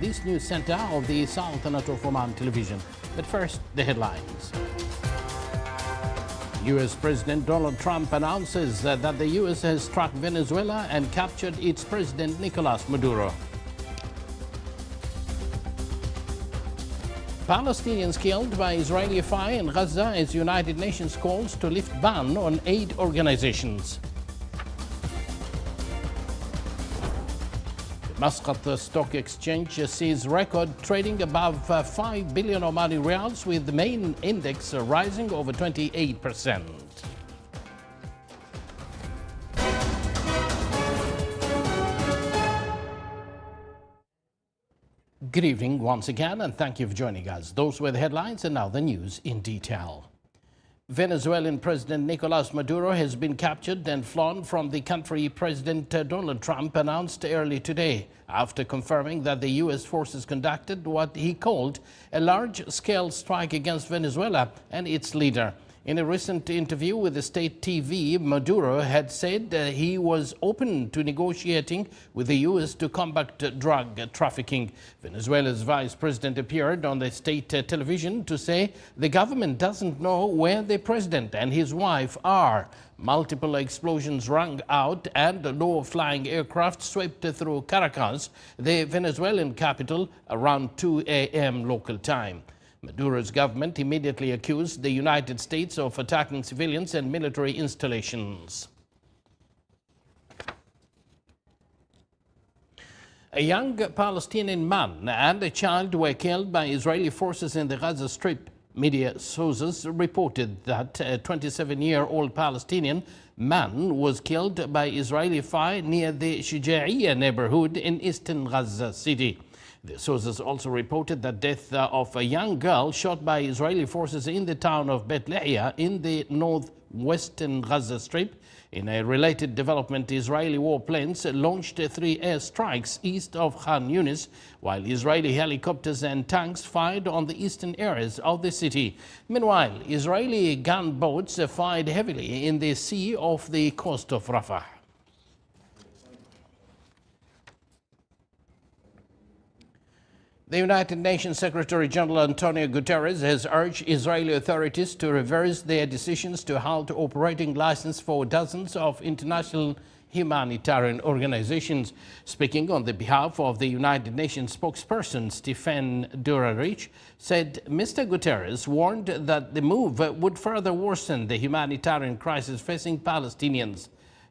this news center of the Sultanate of Oman television. But first, the headlines. U.S. President Donald Trump announces that the U.S. has struck Venezuela and captured its president Nicolas Maduro. Palestinians killed by Israeli fire in Gaza as United Nations calls to lift ban on aid organizations. The Muscat Stock Exchange sees record trading above 5 billion Omani Riyals, with the main index rising over 28%. Good evening once again, and thank you for joining us. Those were the headlines, and now the news in detail. Venezuelan President Nicolas Maduro has been captured and flown from the country. President Donald Trump announced early today, after confirming that the U.S. forces conducted what he called a large-scale strike against Venezuela and its leader. In a recent interview with the state TV, Maduro had said he was open to negotiating with the U.S. to combat drug trafficking. Venezuela's vice president appeared on the state television to say the government doesn't know where the president and his wife are. Multiple explosions rang out and low-flying aircraft swept through Caracas, the Venezuelan capital, around 2 a.m. local time. Maduro's government immediately accused the United States of attacking civilians and military installations. A young Palestinian man and a child were killed by Israeli forces in the Gaza Strip. Media sources reported that a 27-year-old Palestinian man was killed by Israeli fire near the Shuja'iyya neighborhood in eastern Gaza City. The sources also reported the death of a young girl shot by Israeli forces in the town of Beit Lahia in the northwestern Gaza Strip. In a related development, Israeli warplanes launched 3 airstrikes east of Khan Yunis, while Israeli helicopters and tanks fired on the eastern areas of the city. Meanwhile, Israeli gunboats fired heavily in the sea off the coast of Rafah. The United Nations Secretary General Antonio Guterres has urged Israeli authorities to reverse their decisions to halt operating license for dozens of international humanitarian organizations. Speaking on the behalf of the United Nations spokesperson, Stefan Dujarric, said Mr. Guterres warned that the move would further worsen the humanitarian crisis facing Palestinians.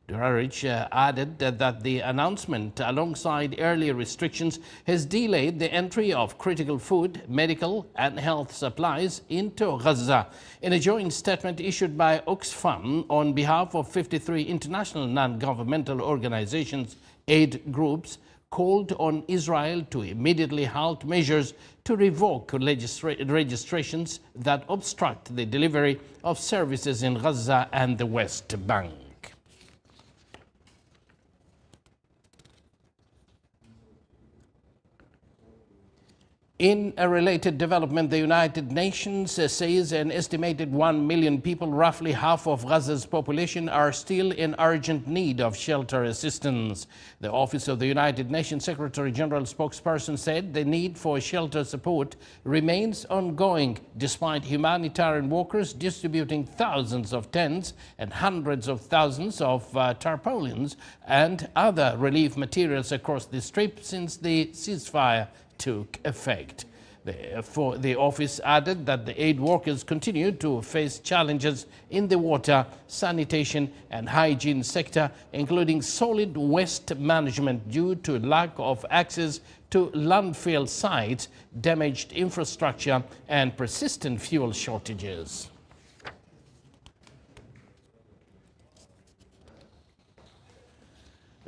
Dujarric added that the announcement, alongside earlier restrictions, has delayed the entry of critical food, medical and health supplies into Gaza. In a joint statement issued by Oxfam on behalf of 53 international non-governmental organizations, aid groups called on Israel to immediately halt measures to revoke registrations that obstruct the delivery of services in Gaza and the West Bank. In a related development, the United Nations says an estimated 1 million people, roughly half of Gaza's population, are still in urgent need of shelter assistance. The Office of the United Nations Secretary General spokesperson said the need for shelter support remains ongoing, despite humanitarian workers distributing thousands of tents and hundreds of thousands of tarpaulins and other relief materials across the Strip since the ceasefire took effect. The office added that the aid workers continue to face challenges in the water, sanitation and hygiene sector, including solid waste management due to lack of access to landfill sites, damaged infrastructure and persistent fuel shortages.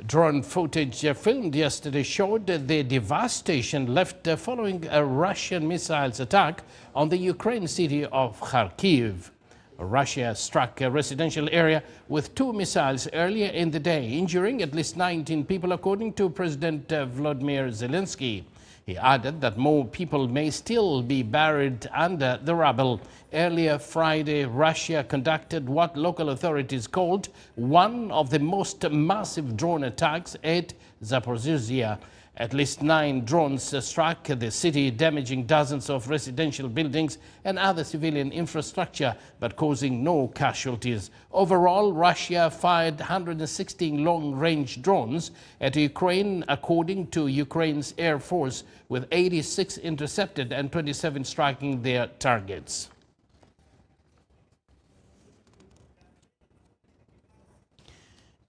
Drone footage filmed yesterday showed the devastation left following a Russian missiles attack on the Ukraine city of Kharkiv. Russia struck a residential area with 2 missiles earlier in the day, injuring at least 19 people, according to President Volodymyr Zelensky. He added that more people may still be buried under the rubble. Earlier Friday, Russia conducted what local authorities called one of the most massive drone attacks at Zaporizhzhia, At least 9 drones struck the city, damaging dozens of residential buildings and other civilian infrastructure, but causing no casualties. Overall, Russia fired 116 long-range drones at Ukraine, according to Ukraine's Air Force, with 86 intercepted and 27 striking their targets.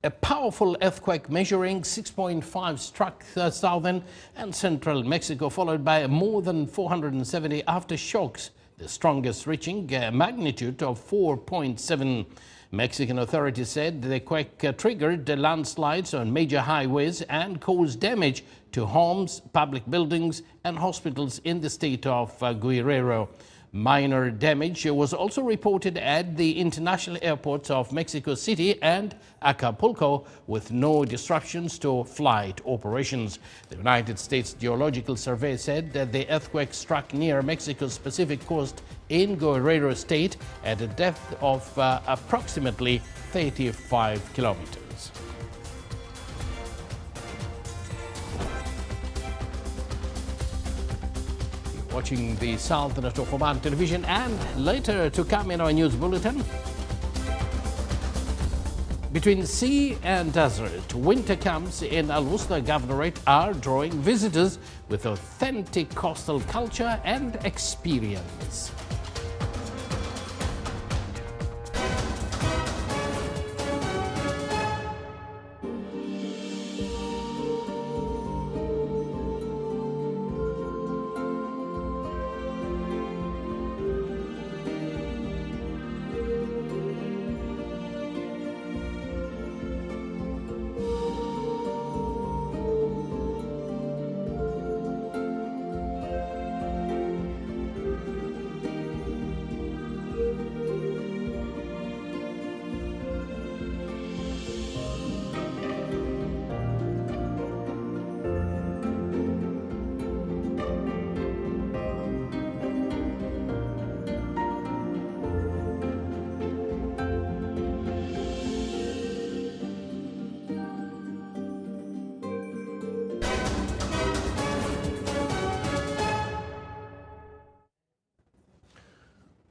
A powerful earthquake measuring 6.5 struck southern and central Mexico, followed by more than 470 aftershocks, the strongest reaching a magnitude of 4.7. Mexican authorities said the quake triggered landslides on major highways and caused damage to homes, public buildings, and hospitals in the state of Guerrero. Minor damage was also reported at the international airports of Mexico City and Acapulco, with no disruptions to flight operations. The United States Geological Survey said that the earthquake struck near Mexico's Pacific coast in Guerrero State at a depth of approximately 35 kilometers. Watching the Sultanate of Oman television, and later to come in our news bulletin. Between sea and desert, winter camps in Al Wusta Governorate are drawing visitors with authentic coastal culture and experience.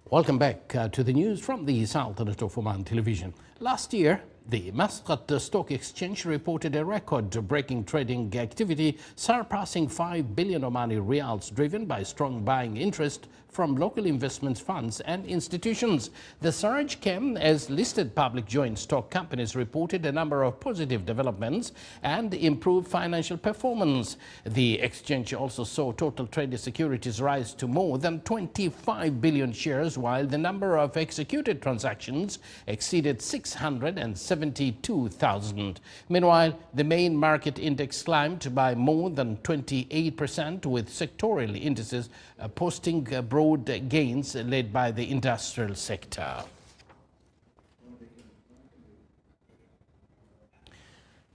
Welcome back to the news from the Sultanate of Oman television. Last year, the Muscat Stock Exchange reported a record-breaking trading activity surpassing 5 billion Omani Riyals, driven by strong buying interest from local investment funds and institutions. The surge came as listed public joint stock companies reported a number of positive developments and improved financial performance. The exchange also saw total traded securities rise to more than 25 billion shares, while the number of executed transactions exceeded 672,000. Meanwhile, the main market index climbed by more than 28%, with sectoral indices posting broad gains led by the industrial sector.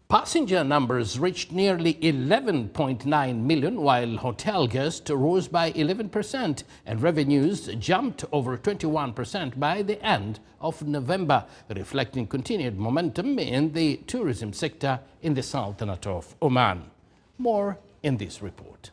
Passenger numbers reached nearly 11.9 million, while hotel guests rose by 11% and revenues jumped over 21% by the end of November, reflecting continued momentum in the tourism sector in the Sultanate of Oman. More in this report.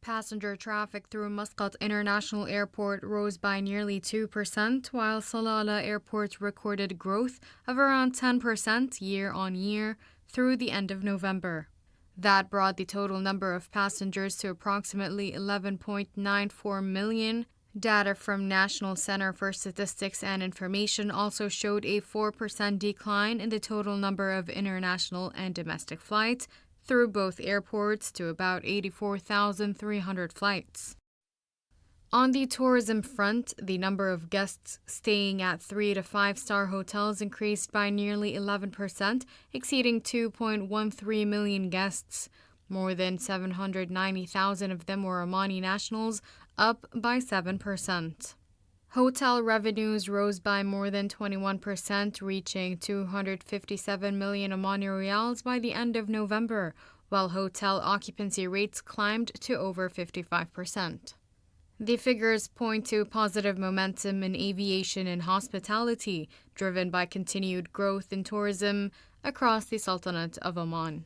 Passenger traffic through Muscat International Airport rose by nearly 2%, while Salalah Airport recorded growth of around 10% year-on-year through the end of November. That brought the total number of passengers to approximately 11.94 million. Data from National Center for Statistics and Information also showed a 4% decline in the total number of international and domestic flights through both airports to about 84,300 flights. On the tourism front, the number of guests staying at 3- to 5-star hotels increased by nearly 11%, exceeding 2.13 million guests. More than 790,000 of them were Omani nationals, up by 7%. Hotel revenues rose by more than 21%, reaching 257 million Omani Riyals by the end of November, while hotel occupancy rates climbed to over 55%. The figures point to positive momentum in aviation and hospitality, driven by continued growth in tourism across the Sultanate of Oman.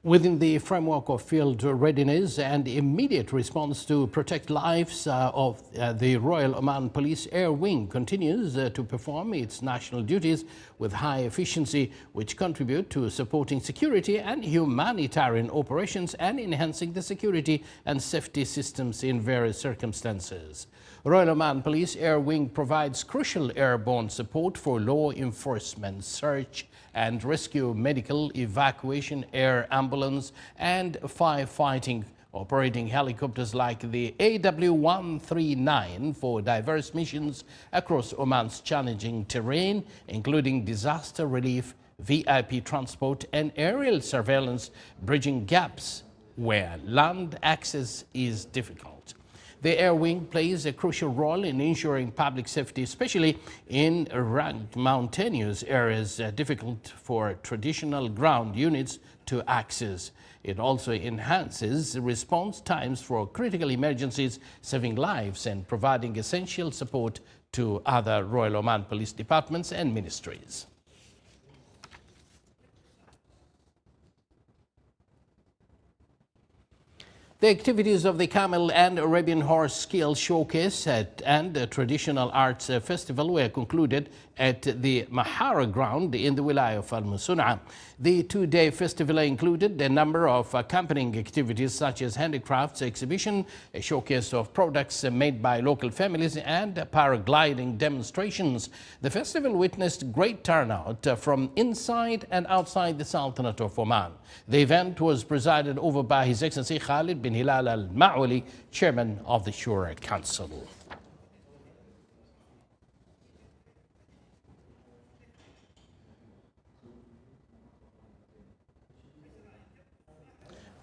Within the framework of field readiness and immediate response to protect lives of the Royal Oman Police Air Wing continues to perform its national duties with high efficiency, which contribute to supporting security and humanitarian operations and enhancing the security and safety systems in various circumstances. Royal Oman Police Air Wing provides crucial airborne support for law enforcement, search and rescue, medical evacuation, air ambulance and firefighting, operating helicopters like the AW139 for diverse missions across Oman's challenging terrain, including disaster relief, VIP transport and aerial surveillance, bridging gaps where land access is difficult. The Air Wing plays a crucial role in ensuring public safety, especially in rugged mountainous areas difficult for traditional ground units to access. It also enhances response times for critical emergencies, saving lives and providing essential support to other Royal Oman Police departments and ministries. The activities of the Camel and Arabian Horse Skill Showcase and the Traditional Arts Festival were concluded at the Mahara ground in the Wilaya of Al-Musuna. The two-day festival included a number of accompanying activities such as handicrafts exhibition, a showcase of products made by local families and paragliding demonstrations. The festival witnessed great turnout from inside and outside the Sultanate of Oman. The event was presided over by His Excellency Khalid bin Hilal Al-Ma'wali, Chairman of the Shura Council.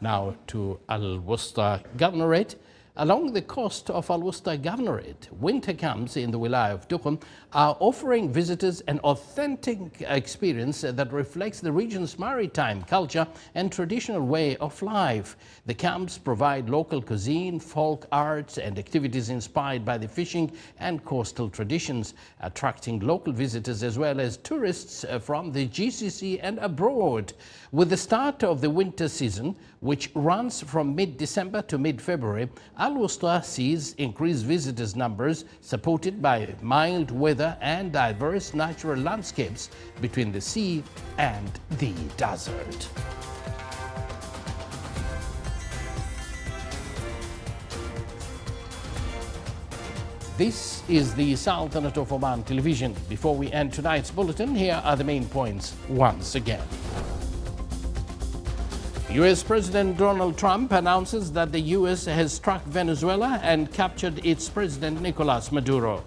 Now to Al-Wusta Governorate. Along the coast of Al-Wusta Governorate, winter camps in the Wilaya of Dukham are offering visitors an authentic experience that reflects the region's maritime culture and traditional way of life. The camps provide local cuisine, folk arts and activities inspired by the fishing and coastal traditions, attracting local visitors as well as tourists from the GCC and abroad. With the start of the winter season, which runs from mid-December to mid-February, Al-Wusta sees increased visitors numbers supported by mild weather and diverse natural landscapes between the sea and the desert. This is the Sultanate of Oman television. Before we end tonight's bulletin, here are the main points once again. U.S. President Donald Trump announces that the U.S. has struck Venezuela and captured its president Nicolas Maduro.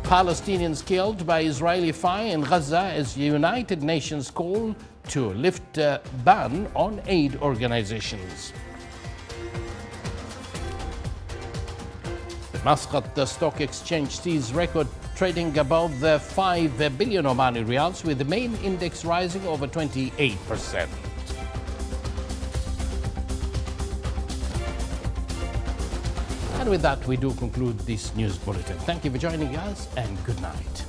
Palestinians killed by Israeli fire in Gaza as United Nations call to lift a ban on aid organizations. Muscat, the stock exchange sees record trading above the 5 billion Omani Riyals, with the main index rising over 28%. And with that, we do conclude this news bulletin. Thank you for joining us and good night.